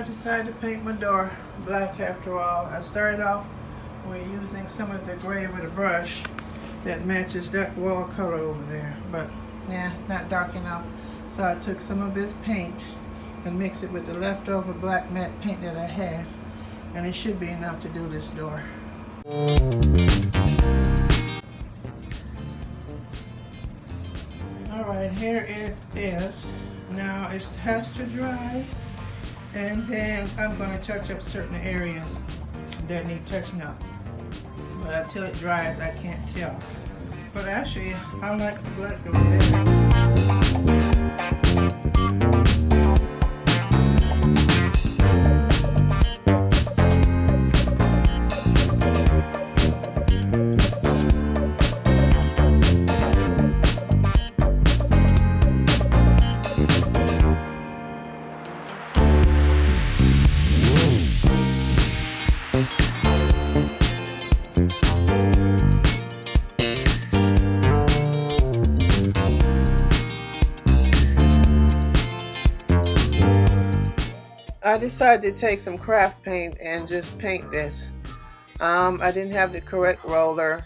I decided to paint my door black after all. I started off with using some of the gray with a brush that matches that wall color over there, but yeah, not dark enough. So I took some of this paint and mixed it with the leftover black matte paint that I had, and it should be enough to do this door. Alright, here it is. Now it has to dry, and then I'm going to touch up certain areas that need touching up. But until it dries, I can't tell. But actually, I like the black over there. I decided to take some craft paint and just paint this. I didn't have the correct roller.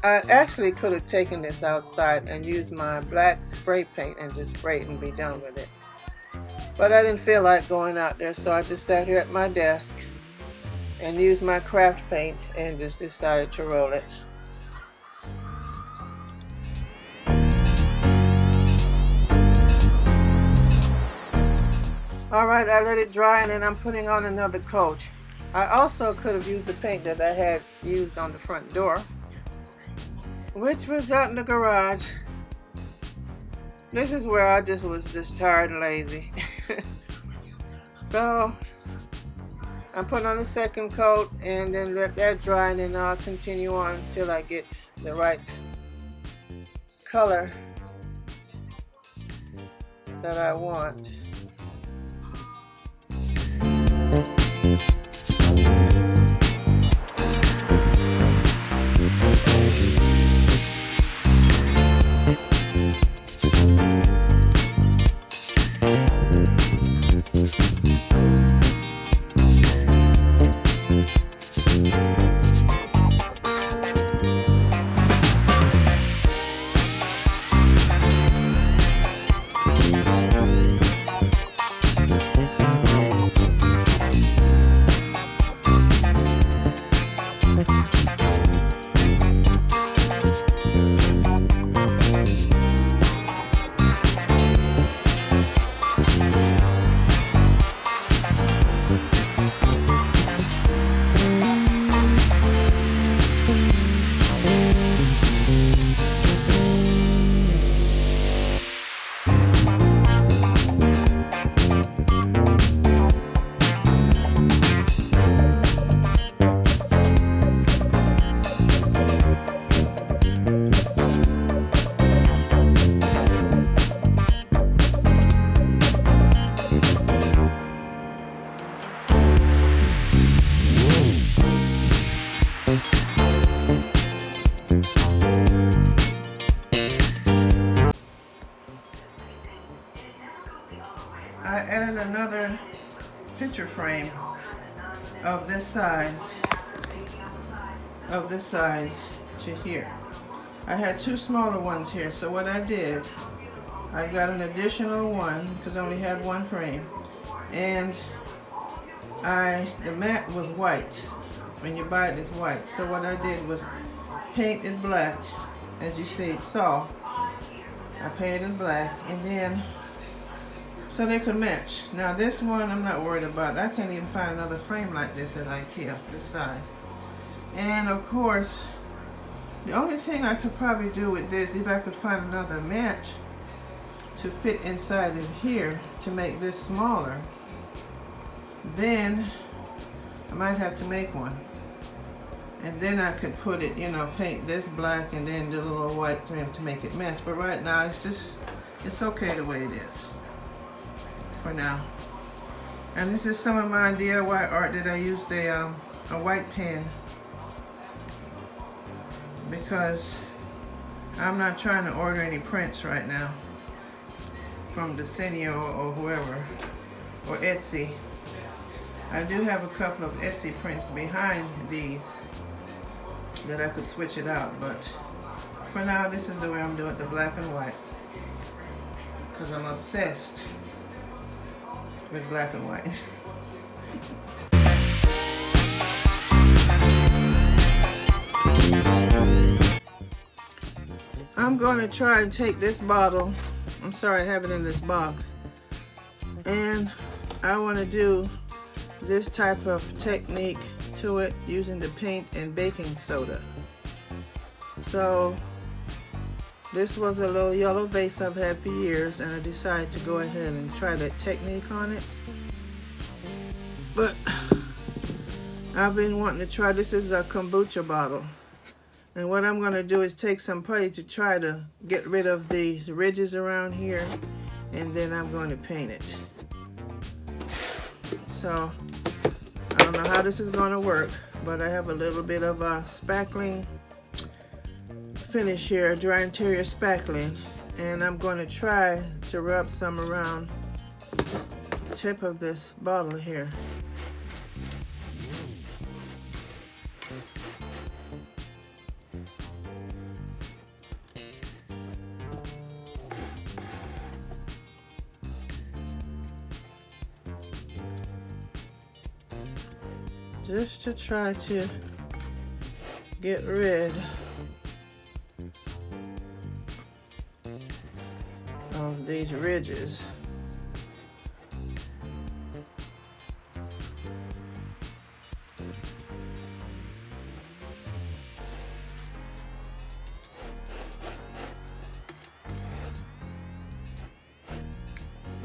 I actually could have taken this outside and used my black spray paint and just spray it and be done with it. But I didn't feel like going out there, so I just sat here at my desk and used my craft paint and just decided to roll it. Alright, I let it dry and then I'm putting on another coat. I also could have used the paint that I had used on the front door, which was out in the garage. This is where I was just tired and lazy. So I'm putting on a second coat and then let that dry, and then I'll continue on until I get the right color that I want. I added another picture frame of this size to here. I had two smaller ones here, so what I did, I got an additional one because I only had one frame, and the mat was white. When you buy it, it's white. So what I did was paint it black, as you saw. I painted black, and then so they could match. Now this one I'm not worried about. I can't even find another frame like this at IKEA, this size. And of course, the only thing I could probably do with this, if I could find another match to fit inside of here to make this smaller, then I might have to make one. And then I could put it, paint this black and then do a little white trim to make it match. But right now it's okay the way it is for now. And this is some of my DIY art that I used a white pen, because I'm not trying to order any prints right now from Decor or whoever. or Etsy. I do have a couple of Etsy prints behind these that I could switch it out, but for now this is the way I'm doing it, the black and white, because I'm obsessed with black and white. I'm going to try and take this bottle, I'm sorry I have it in this box, and I want to do this type of technique to it using the paint and baking soda. So this was a little yellow vase I've had for years, and I decided to go ahead and try that technique on it. But I've been wanting to try, this is a kombucha bottle. And what I'm going to do is take some putty to try to get rid of these ridges around here, and then I'm going to paint it. So I don't know how this is going to work, but I have a little bit of a spackling finish here, dry interior spackling, and I'm going to try to rub some around the tip of this bottle here. Just to try to get rid of these ridges.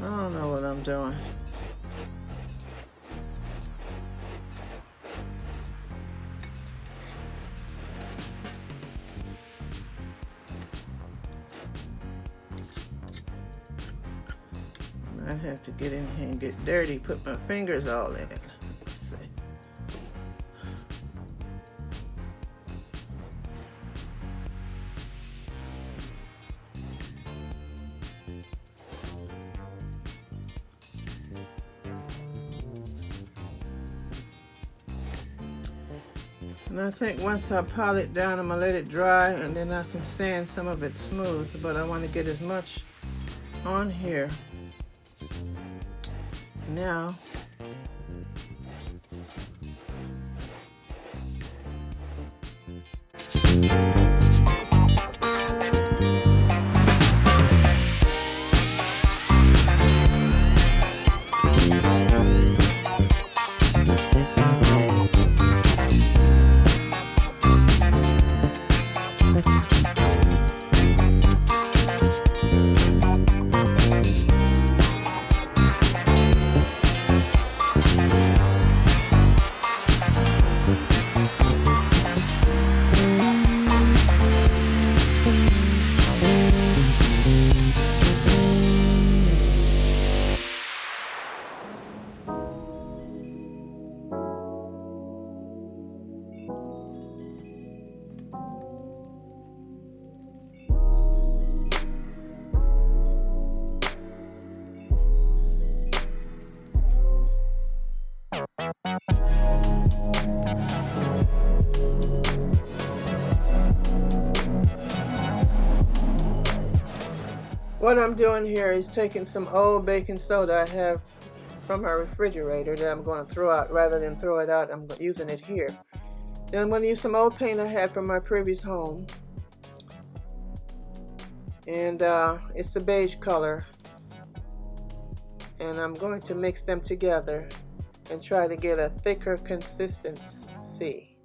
I don't know what I'm doing. I have to get in here and get dirty, put my fingers all in it. Let's see. And I think once I pile it down, I'm gonna let it dry, and then I can sand some of it smooth, but I want to get as much on here now. What I'm doing here is taking some old baking soda I have from my refrigerator that I'm going to throw out. Rather than throw it out, I'm using it here. Then I'm going to use some old paint I had from my previous home. And it's a beige color. And I'm going to mix them together and try to get a thicker consistency.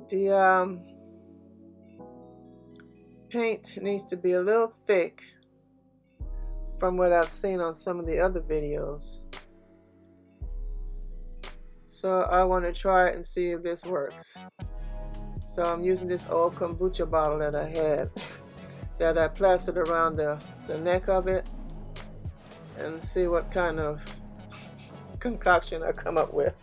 The paint needs to be a little thick from what I've seen on some of the other videos. So I want to try it and see if this works. So I'm using this old kombucha bottle that I had that I plastered around the neck of it, and see what kind of concoction I come up with.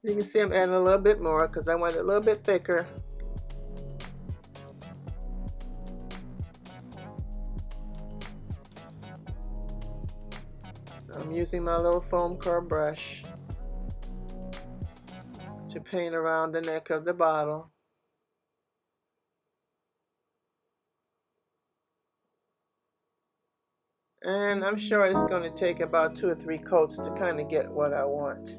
You can see I'm adding a little bit more because I want it a little bit thicker. using my little foam core brush to paint around the neck of the bottle. And I'm sure it's going to take about 2 or 3 coats to kind of get what I want.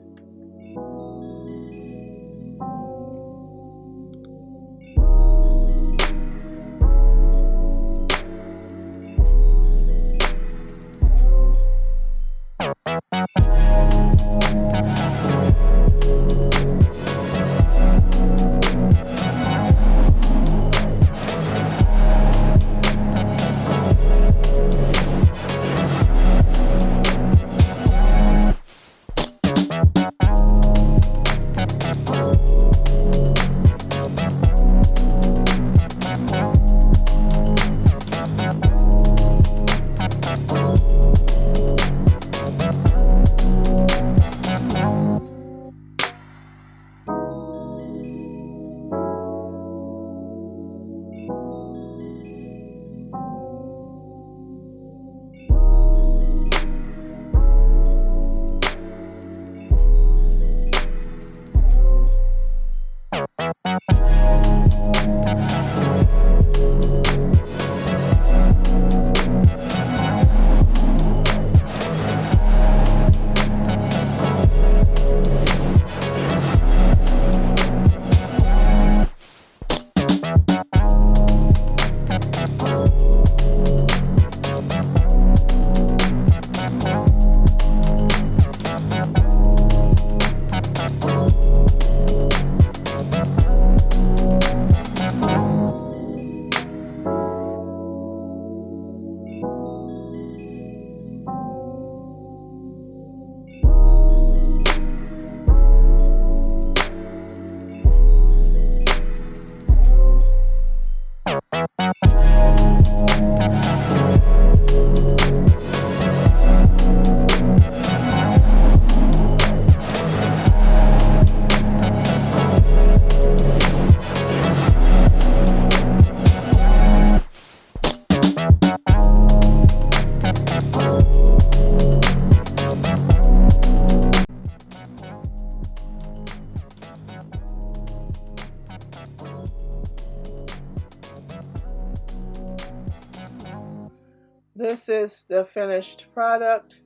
This is the finished product.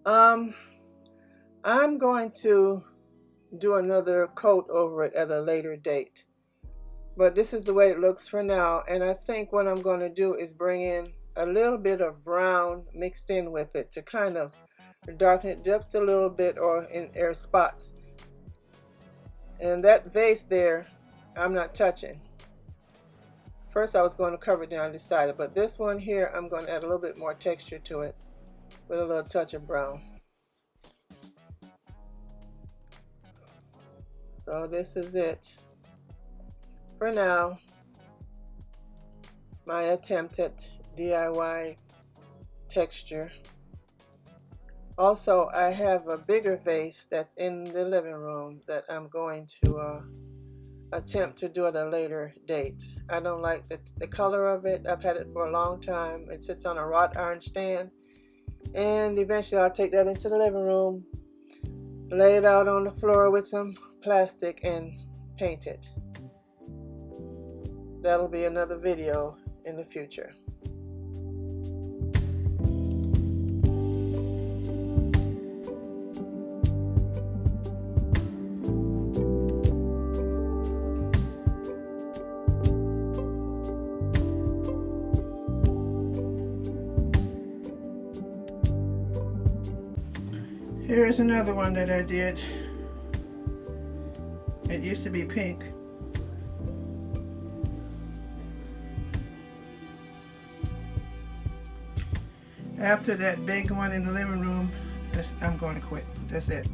I'm going to do another coat over it at a later date. But this is the way it looks for now. And I think what I'm going to do is bring in a little bit of brown mixed in with it to kind of darken it just a little bit, or in air spots. And that vase there, I'm not touching. First I was going to cover it down, I decided, but this one here, I'm going to add a little bit more texture to it with a little touch of brown. So this is it for now. My attempt at DIY texture. Also, I have a bigger vase that's in the living room that I'm going to attempt to do at a later date. I don't like the color of it. I've had it for a long time. It sits on a wrought iron stand, and eventually I'll take that into the living room, lay it out on the floor with some plastic, and paint it. That'll be another video in the future. Here's another one that I did. It used to be pink. After that big one in the living room, I'm going to quit. That's it.